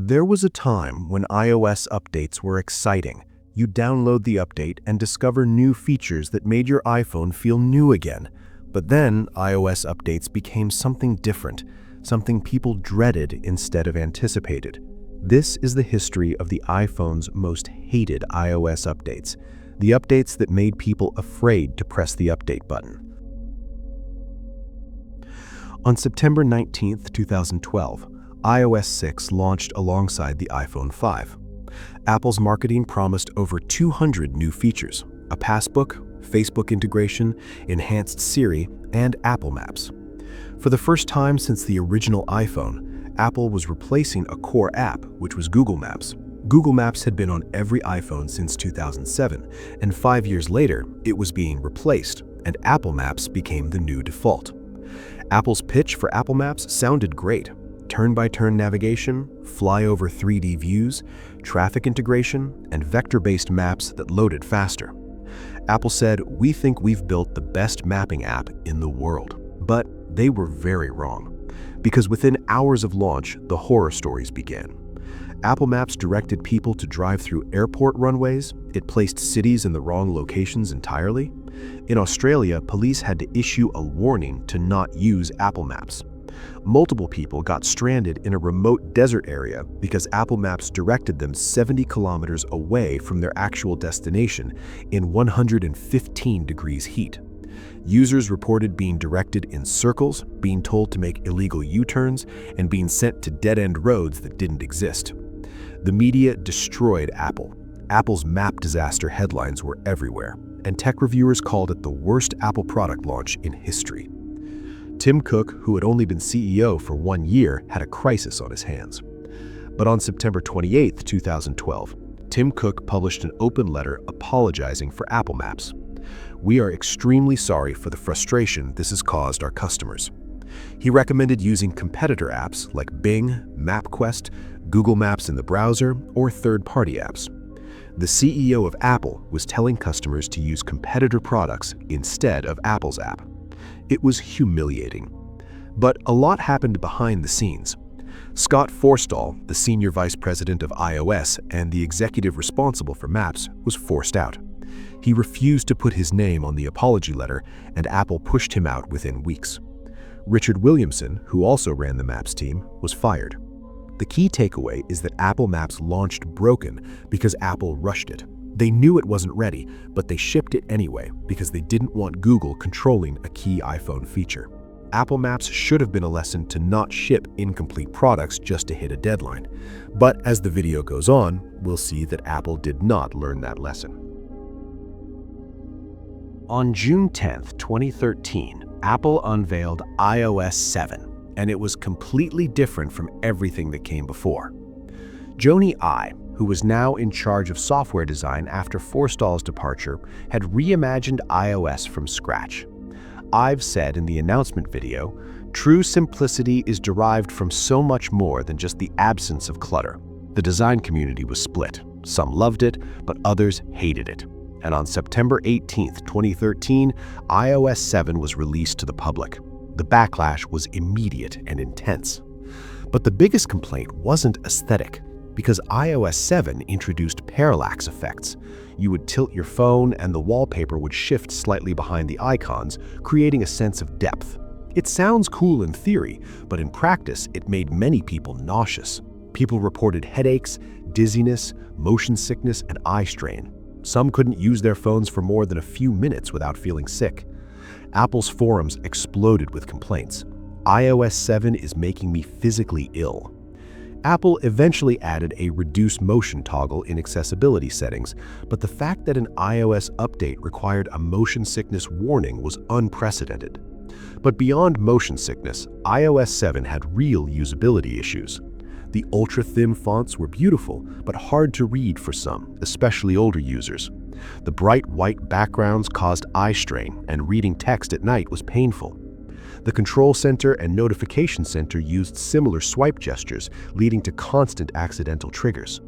There was a time when iOS updates were exciting. You'd download the update and discover new features that made your iPhone feel new again. But then, iOS updates became something different, something people dreaded instead of anticipated. This is the history of the iPhone's most hated iOS updates, the updates that made people afraid to press the update button. On September 19, 2012, iOS 6 launched alongside the iPhone 5. Apple's marketing promised over 200 new features: a passbook, Facebook integration, enhanced Siri, and Apple Maps. For the first time since the original iPhone, Apple was replacing a core app, which was Google Maps. Google Maps had been on every iPhone since 2007, and 5 years later, it was being replaced, and Apple Maps became the new default. Apple's pitch for Apple Maps sounded great: turn-by-turn navigation, flyover 3D views, traffic integration, and vector-based maps that loaded faster. Apple said, "We think we've built the best mapping app in the world." But they were very wrong, because within hours of launch, the horror stories began. Apple Maps directed people to drive through airport runways. It placed cities in the wrong locations entirely. In Australia, police had to issue a warning to not use Apple Maps. Multiple people got stranded in a remote desert area because Apple Maps directed them 70 kilometers away from their actual destination in 115 degrees heat. Users reported being directed in circles, being told to make illegal U-turns, and being sent to dead-end roads that didn't exist. The media destroyed Apple. Apple's map disaster headlines were everywhere, and tech reviewers called it the worst Apple product launch in history. Tim Cook, who had only been CEO for 1 year, had a crisis on his hands. But on September 28, 2012, Tim Cook published an open letter apologizing for Apple Maps. "We are extremely sorry for the frustration this has caused our customers." He recommended using competitor apps like Bing, MapQuest, Google Maps in the browser, or third-party apps. The CEO of Apple was telling customers to use competitor products instead of Apple's app. It was humiliating. But a lot happened behind the scenes. Scott Forstall, the senior vice president of iOS and the executive responsible for Maps, was forced out. He refused to put his name on the apology letter, and Apple pushed him out within weeks. Richard Williamson, who also ran the Maps team, was fired. The key takeaway is that Apple Maps launched broken because Apple rushed it. They knew it wasn't ready, but they shipped it anyway because they didn't want Google controlling a key iPhone feature. Apple Maps should have been a lesson to not ship incomplete products just to hit a deadline. But as the video goes on, we'll see that Apple did not learn that lesson. On June 10, 2013, Apple unveiled iOS 7, and it was completely different from everything that came before. Joni Ive, who was now in charge of software design after Forstall's departure, had reimagined iOS from scratch. Ive said in the announcement video, "True simplicity is derived from so much more than just the absence of clutter." The design community was split. Some loved it, but others hated it. And on September 18, 2013, iOS 7 was released to the public. The backlash was immediate and intense. But the biggest complaint wasn't aesthetic, because iOS 7 introduced parallax effects. You would tilt your phone and the wallpaper would shift slightly behind the icons, creating a sense of depth. It sounds cool in theory, but in practice, it made many people nauseous. People reported headaches, dizziness, motion sickness, and eye strain. Some couldn't use their phones for more than a few minutes without feeling sick. Apple's forums exploded with complaints. "iOS 7 is making me physically ill." Apple eventually added a reduce motion toggle in accessibility settings, but the fact that an iOS update required a motion sickness warning was unprecedented. But beyond motion sickness, iOS 7 had real usability issues. The ultra-thin fonts were beautiful, but hard to read for some, especially older users. The bright white backgrounds caused eye strain, and reading text at night was painful. The Control Center and Notification Center used similar swipe gestures, leading to constant accidental triggers.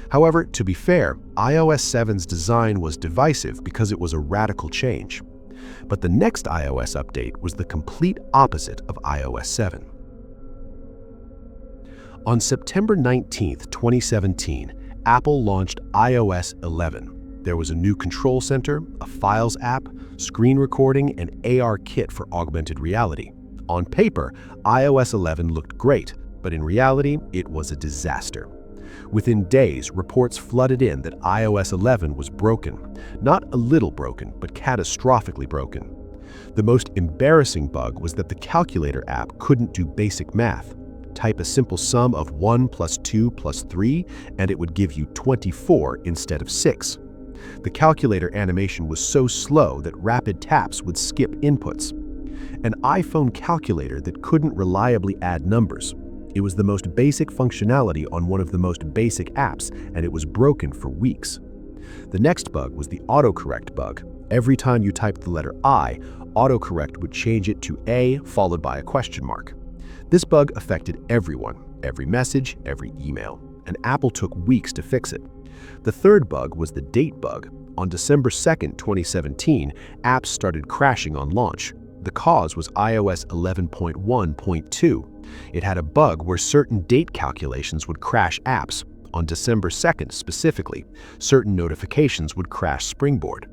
However, to be fair, iOS 7's design was divisive because it was a radical change. But the next iOS update was the complete opposite of iOS 7. On September 19, 2017, Apple launched iOS 11. There was a new control center, a Files app, screen recording, and AR kit for augmented reality. On paper, iOS 11 looked great, but in reality, it was a disaster. Within days, reports flooded in that iOS 11 was broken. Not a little broken, but catastrophically broken. The most embarrassing bug was that the calculator app couldn't do basic math. Type a simple sum of 1 plus 2 plus 3, and it would give you 24 instead of 6. The calculator animation was so slow that rapid taps would skip inputs. An iPhone calculator that couldn't reliably add numbers. It was the most basic functionality on one of the most basic apps, and it was broken for weeks. The next bug was the autocorrect bug. Every time you typed the letter I, autocorrect would change it to A followed by a question mark. This bug affected everyone, every message, every email, and Apple took weeks to fix it. The third bug was the date bug. On December 2, 2017, apps started crashing on launch. The cause was iOS 11.1.2. It had a bug where certain date calculations would crash apps. On December 2nd specifically, certain notifications would crash Springboard.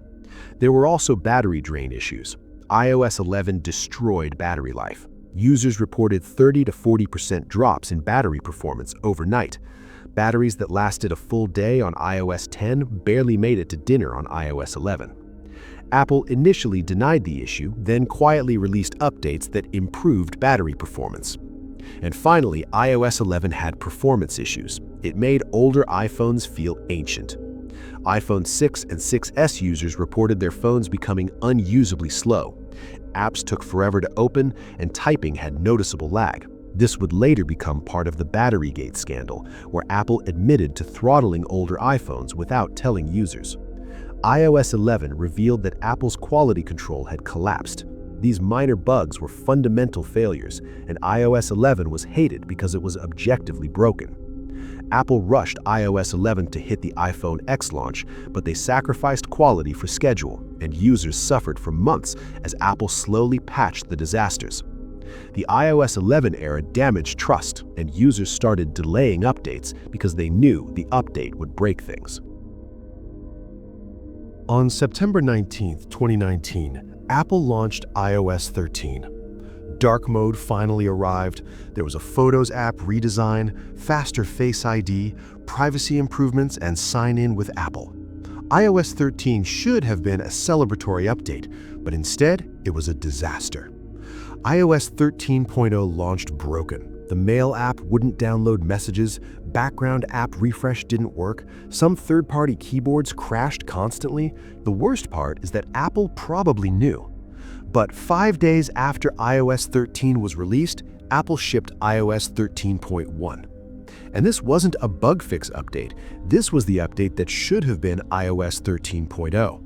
There were also battery drain issues. iOS 11 destroyed battery life. Users reported 30 to 40% drops in battery performance overnight. Batteries that lasted a full day on iOS 10 barely made it to dinner on iOS 11. Apple initially denied the issue, then quietly released updates that improved battery performance. And finally, iOS 11 had performance issues. It made older iPhones feel ancient. iPhone 6 and 6S users reported their phones becoming unusably slow. Apps took forever to open, and typing had noticeable lag. This would later become part of the Batterygate scandal, where Apple admitted to throttling older iPhones without telling users. iOS 11 revealed that Apple's quality control had collapsed. These minor bugs were fundamental failures, and iOS 11 was hated because it was objectively broken. Apple rushed iOS 11 to hit the iPhone X launch, but they sacrificed quality for schedule, and users suffered for months as Apple slowly patched the disasters. The iOS 11 era damaged trust, and users started delaying updates because they knew the update would break things. On September 19, 2019, Apple launched iOS 13. Dark mode finally arrived. There was a Photos app redesign, faster Face ID, privacy improvements, and sign-in with Apple. iOS 13 should have been a celebratory update, but instead, it was a disaster. iOS 13.0 launched broken. The Mail app wouldn't download messages, background app refresh didn't work, some third-party keyboards crashed constantly. The worst part is that Apple probably knew. But 5 days after iOS 13 was released, Apple shipped iOS 13.1. And this wasn't a bug fix update. This was the update that should have been iOS 13.0.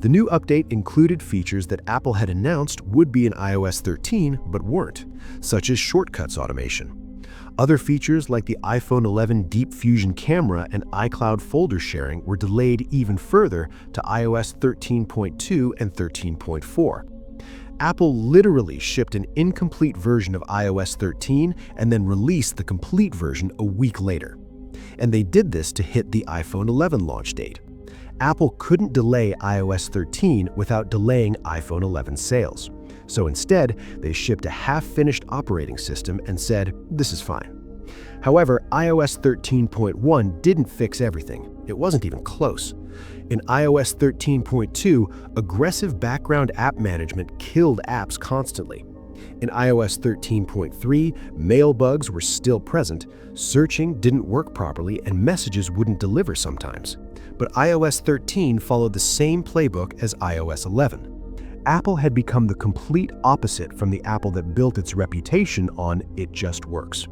The new update included features that Apple had announced would be in iOS 13 but weren't, such as shortcuts automation. Other features like the iPhone 11 Deep Fusion camera and iCloud folder sharing were delayed even further to iOS 13.2 and 13.4. Apple literally shipped an incomplete version of iOS 13 and then released the complete version a week later. And they did this to hit the iPhone 11 launch date. Apple couldn't delay iOS 13 without delaying iPhone 11 sales. So instead, they shipped a half-finished operating system and said, this is fine. However, iOS 13.1 didn't fix everything. It wasn't even close. In iOS 13.2, aggressive background app management killed apps constantly. In iOS 13.3, mail bugs were still present, searching didn't work properly, and messages wouldn't deliver sometimes. But iOS 13 followed the same playbook as iOS 11. Apple had become the complete opposite from the Apple that built its reputation on "it just works."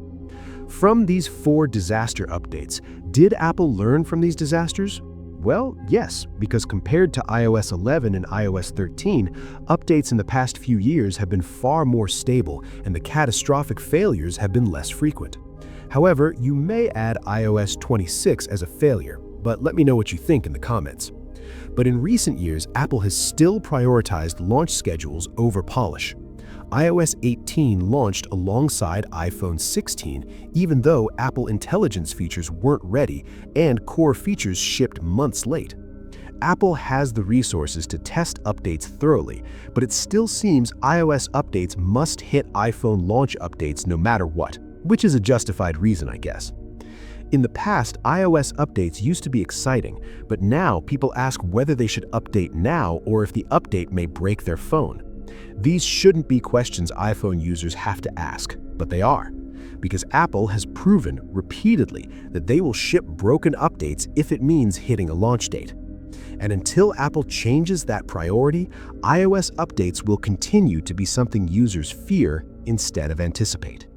From these 4 disaster updates, did Apple learn from these disasters? Well, yes, because compared to iOS 11 and iOS 13, updates in the past few years have been far more stable and the catastrophic failures have been less frequent. However, you may add iOS 26 as a failure, but let me know what you think in the comments. But in recent years, Apple has still prioritized launch schedules over polish. iOS 18 launched alongside iPhone 16, even though Apple Intelligence features weren't ready and core features shipped months late. Apple has the resources to test updates thoroughly, but it still seems iOS updates must hit iPhone launch updates no matter what, which is a justified reason, I guess. In the past, iOS updates used to be exciting, but now people ask whether they should update now or if the update may break their phone. These shouldn't be questions iPhone users have to ask, but they are, because Apple has proven repeatedly that they will ship broken updates if it means hitting a launch date. And until Apple changes that priority, iOS updates will continue to be something users fear instead of anticipate.